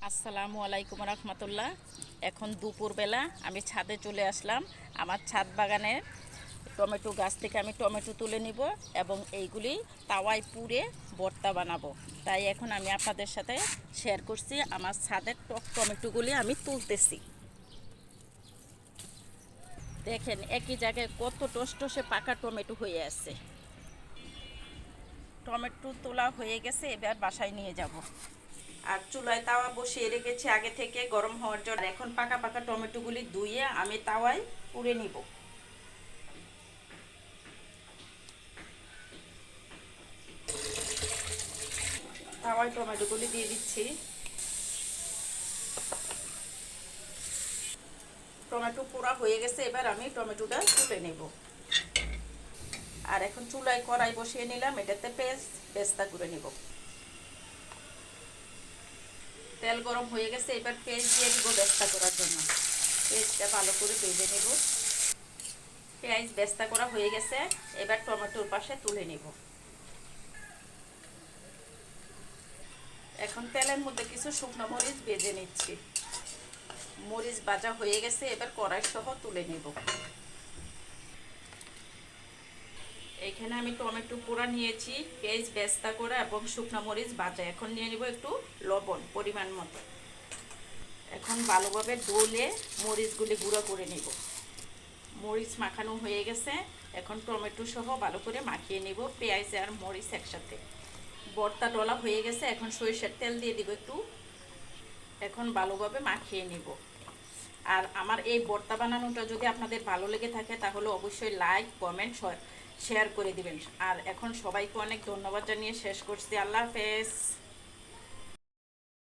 আসসালামু আলাইকুম রহমতুল্লাহ। এখন দুপুরবেলা আমি ছাদে চলে আসলাম। আমার ছাদ বাগানের টমেটো গাছ থেকে আমি টমেটো তুলে নিব এবং এইগুলি তাওয়ায় পুড়ে ভর্তা বানাবো। তাই এখন আমি আপনাদের সাথে শেয়ার করছি আমার ছাদের টক টমেটোগুলি আমি তুলতেছি। দেখেন একই জায়গায় কত টসটসে পাকা টমেটো হয়ে আছে। টমেটো তোলা হয়ে গেছে, এবার বাসায় নিয়ে যাব। আর চুলায় তাওয়া বসিয়ে রেখেছি আগে থেকে গরম হওয়ার জন্য। এখন পাকা পাকা টমেটোগুলি ধুয়ে আমি তাওয়ায় পুড়ে নিব। তাওয়ায় টমেটোগুলি দিয়ে দিচ্ছি। টমেটো পোড়া হয়ে গেছে, এবার আমি টমেটোটা তুলে নেব। আর এখন চুলায় কড়াই বসিয়ে নিলাম, এটাতে পেস্তা করে নেব। তেল গরম হয়ে গেছে, এবার পেঁয়াজ দিয়ে দিব বেস্তা করার জন্য। পেঁয়াজটা ভালো করে ভেজে নেব। পেঁয়াজ বেস্তা করা হয়ে গেছে, এবার টমেটোর পাশে তুলে নেব। এখন তেলের মধ্যে কিছু শুকনো মরিচ ভেজে নিচ্ছি। মরিচ ভাজা হয়ে গেছে, এবার কড়াই সহ তুলে নেব। এখানে আমি টমেটো পোড়া নিয়েছি, পেঁয়াজ বেস্তা করা এবং শুকনো মরিচ ভাজা। এখন নিয়ে নেব একটু লবণ পরিমাণ মতো। এখন ভালোভাবে ডলে মরিচগুলি গুঁড়ো করে নেব। মরিচ মাখানো হয়ে গেছে, এখন টমেটো সহ ভালো করে মাখিয়ে নেব পেঁয়াজ আর মরিচ একসাথে। ভর্তা ডলা হয়ে গেছে, এখন সরিষার তেল দিয়ে দিব একটু। এখন ভালোভাবে মাখিয়ে নেব। আর আমার এই ভর্তা বানানোটা যদি আপনাদের ভালো লেগে থাকে তাহলে অবশ্যই লাইক কমেন্ট শেয়ার করে দিবেন। আর এখন সবাইকে অনেক ধন্যবাদ জানিয়ে শেষ করছি। আল্লাহ হাফেজ।